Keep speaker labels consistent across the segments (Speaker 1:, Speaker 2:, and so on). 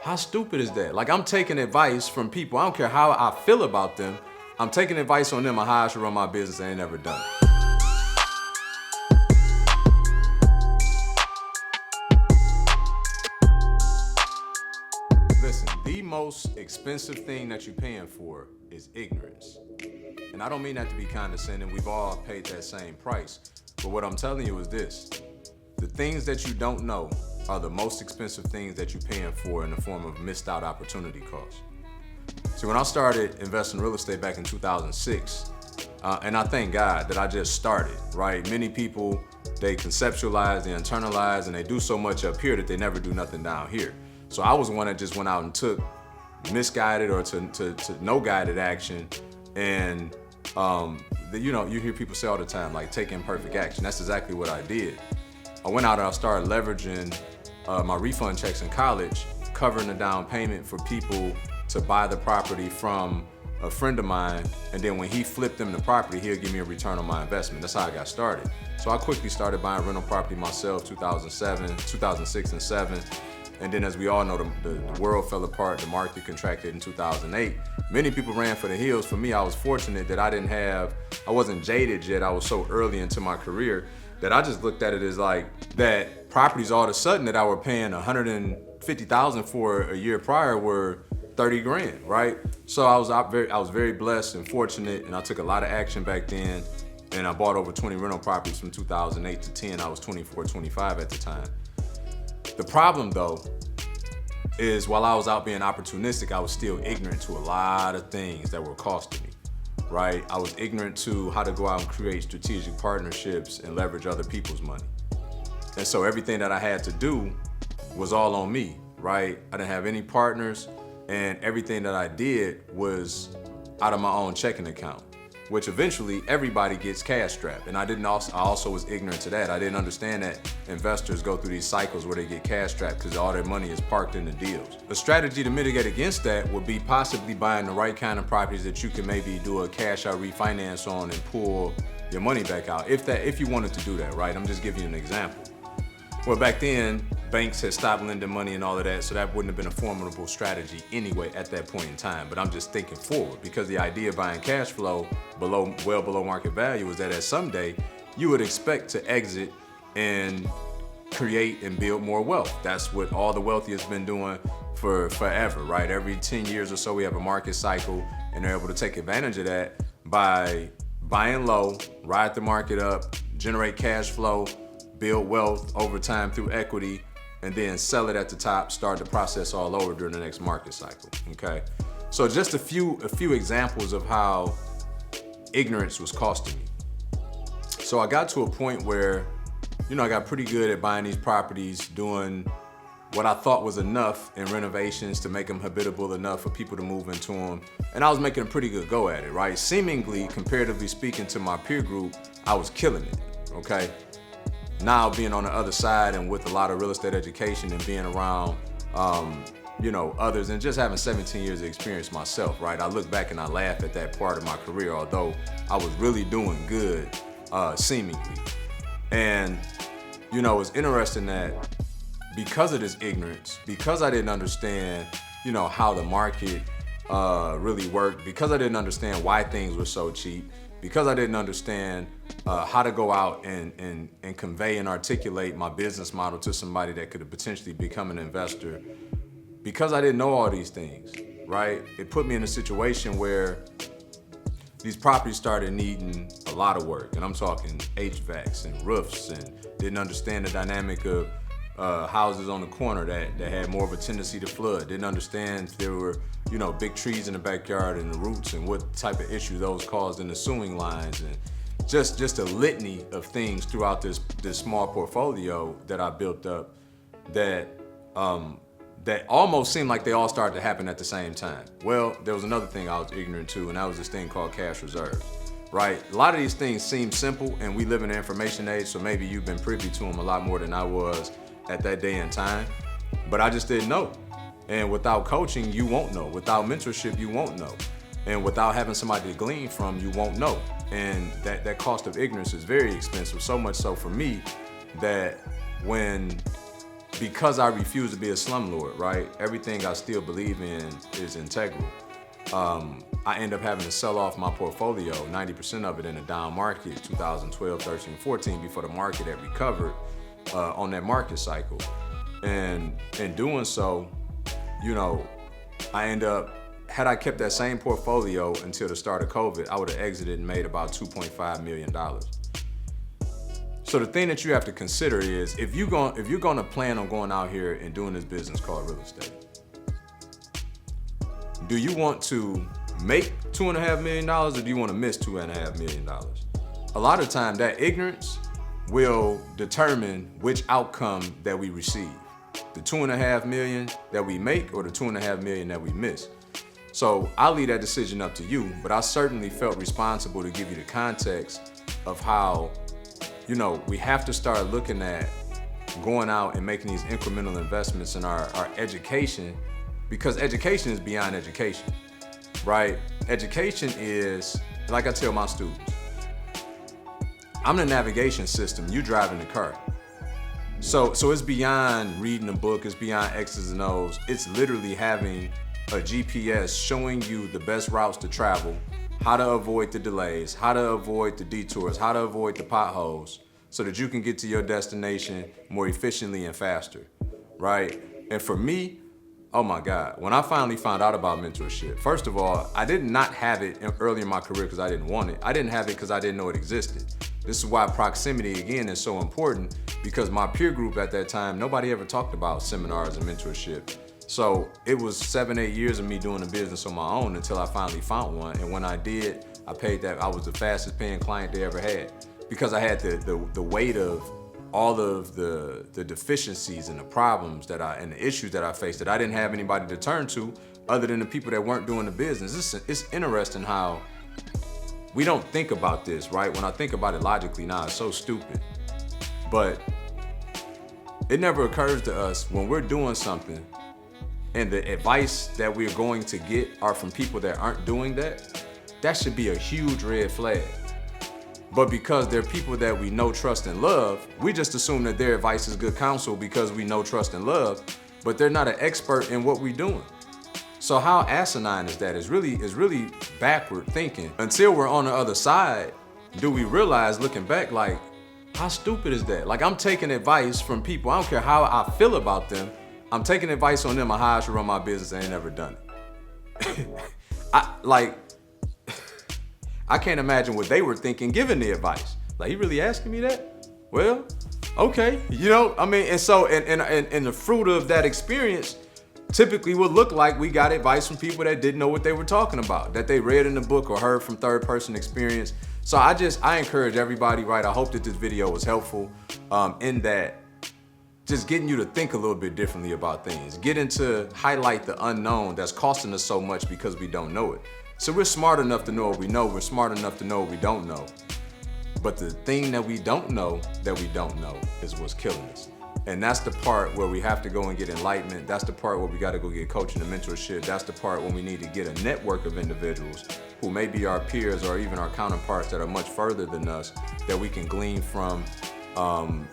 Speaker 1: How stupid is that? Like, I'm taking advice from people. I don't care how I feel about them. I'm taking advice on them on how I should run my business. I ain't never done it. Listen, the most expensive thing that you're paying for is ignorance. And I don't mean that to be condescending. We've all paid that same price. But what I'm telling you is this. The things that you don't know are the most expensive things that you're paying for in the form of missed out opportunity costs. See, when I started investing in real estate back in 2006, and I thank God that I just started, right? Many people, they conceptualize, they internalize, and they do so much up here that they never do nothing down here. So I was one that just went out and took misguided or to no guided action. And you hear people say all the time, like, take imperfect action. That's exactly what I did. I went out and I started leveraging my refund checks in college, covering the down payment for people to buy the property from a friend of mine, and then when he flipped them the property, he'll give me a return on my investment. That's how I got started. So I quickly started buying rental property myself, 2006 and 7. And then, as we all know, the world fell apart, the market contracted in 2008. Many people ran for the hills. For me, I was fortunate that I wasn't jaded yet. I was so early into my career that I just looked at it as like that properties all of a sudden that I were paying $150,000 for a year prior were 30 grand, right? So I was very blessed and fortunate, and I took a lot of action back then, and I bought over 20 rental properties from 2008 to 10. I was 24, 25 at the time. The problem though is while I was out being opportunistic, I was still ignorant to a lot of things that were costing me, right? I was ignorant to how to go out and create strategic partnerships and leverage other people's money. And so everything that I had to do was all on me, right? I didn't have any partners, and everything that I did was out of my own checking account, which eventually everybody gets cash strapped. And I also was ignorant to that. I didn't understand that investors go through these cycles where they get cash strapped because all their money is parked in the deals. The strategy to mitigate against that would be possibly buying the right kind of properties that you can maybe do a cash out refinance on and pull your money back out, if you wanted to do that, right? I'm just giving you an example. Well, back then, banks had stopped lending money and all of that, so that wouldn't have been a formidable strategy anyway at that point in time. But I'm just thinking forward, because the idea of buying cash flow well below market value is that at some day, you would expect to exit and create and build more wealth. That's what all the wealthy has been doing for forever, right? Every 10 years or so, we have a market cycle, and they're able to take advantage of that by buying low, ride the market up, generate cash flow, build wealth over time through equity, and then sell it at the top, start the process all over during the next market cycle, okay? So just a few examples of how ignorance was costing me. So I got to a point where, I got pretty good at buying these properties, doing what I thought was enough in renovations to make them habitable enough for people to move into them. And I was making a pretty good go at it, right? Seemingly, comparatively speaking to my peer group, I was killing it, okay? Now being on the other side and with a lot of real estate education and being around, others, and just having 17 years of experience myself, right? I look back and I laugh at that part of my career, although I was really doing good, seemingly. And, it's interesting that because of this ignorance, because I didn't understand, how the market really worked, because I didn't understand why things were so cheap, because I didn't understand how to go out and convey and articulate my business model to somebody that could have potentially become an investor, because I didn't know all these things, right? It put me in a situation where these properties started needing a lot of work, and I'm talking HVACs and roofs, and didn't understand the dynamic of houses on the corner that had more of a tendency to flood. Didn't understand if there were, big trees in the backyard and the roots and what type of issue those caused in the sewing lines, and just a litany of things throughout this small portfolio that I built up that almost seemed like they all started to happen at the same time. Well, there was another thing I was ignorant to, and that was this thing called cash reserves, right? A lot of these things seem simple, and we live in the information age, so maybe you've been privy to them a lot more than I was at that day and time, but I just didn't know. And without coaching, you won't know. Without mentorship, you won't know. And without having somebody to glean from, you won't know. And that cost of ignorance is very expensive, so much so for me that when because I refuse to be a slumlord, right? Everything I still believe in is integral. I end up having to sell off my portfolio, 90% of it in a down market, 2012, 13, 14, before the market had recovered on that market cycle. And in doing so, you know, I end up, had I kept that same portfolio until the start of COVID, I would have exited and made about $2.5 million. So the thing that you have to consider is, if you're gonna plan on going out here and doing this business called real estate, do you want to make $2.5 million or do you want to miss $2.5 million? A lot of time that ignorance will determine which outcome that we receive. The 2.5 million that we make or the 2.5 million that we miss. So I'll leave that decision up to you, but I certainly felt responsible to give you the context of how, you know, we have to start looking at going out and making these incremental investments in our education, because education is beyond education, right? Education is, like I tell my students, I'm the navigation system, you driving the car. So it's beyond reading a book, it's beyond X's and O's. It's literally having a GPS showing you the best routes to travel, how to avoid the delays, how to avoid the detours, how to avoid the potholes, so that you can get to your destination more efficiently and faster, right? And for me, oh my God, when I finally found out about mentorship, first of all, I did not have it early in my career because I didn't want it. I didn't have it because I didn't know it existed. This is why proximity, again, is so important, because my peer group at that time, nobody ever talked about seminars and mentorship. So it was 7, 8 years of me doing the business on my own until I finally found one. And when I did, I paid that. I was the fastest paying client they ever had, because I had the weight of all of the deficiencies and the problems and the issues that I faced that I didn't have anybody to turn to other than the people that weren't doing the business. It's interesting how we don't think about this, right? When I think about it logically now, it's so stupid. But it never occurs to us when we're doing something and the advice that we're going to get are from people that aren't doing that, that should be a huge red flag. But because they're people that we know, trust, and love, we just assume that their advice is good counsel because we know, trust, and love, but they're not an expert in what we're doing. So how asinine is that? It's really backward thinking. Until we're on the other side, do we realize, looking back, like, how stupid is that? Like, I'm taking advice from people, I don't care how I feel about them, I'm taking advice on them on how I should run my business, and I ain't never done it. I can't imagine what they were thinking giving the advice. Like, he really asking me that? Well, okay, you know, I mean, and so, and the fruit of that experience typically would look like we got advice from people that didn't know what they were talking about, that they read in the book or heard from third-person experience. So I encourage everybody, right? I hope that this video was helpful in that just getting you to think a little bit differently about things, getting to highlight the unknown that's costing us so much because we don't know it. So we're smart enough to know what we know, we're smart enough to know what we don't know. But the thing that we don't know is what's killing us. And that's the part where we have to go and get enlightenment. That's the part where we got to go get coaching and mentorship. That's the part when we need to get a network of individuals who may be our peers or even our counterparts that are much further than us, that we can glean from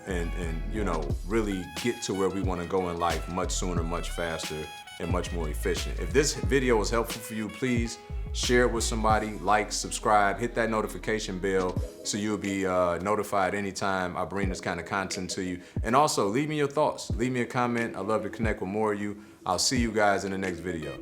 Speaker 1: and you know, really get to where we want to go in life much sooner, much faster, and much more efficient. If this video was helpful for you, please share it with somebody, like, subscribe, hit that notification bell so you'll be notified anytime I bring this kind of content to you. And also, leave me your thoughts. Leave me a comment. I'd love to connect with more of you. I'll see you guys in the next video.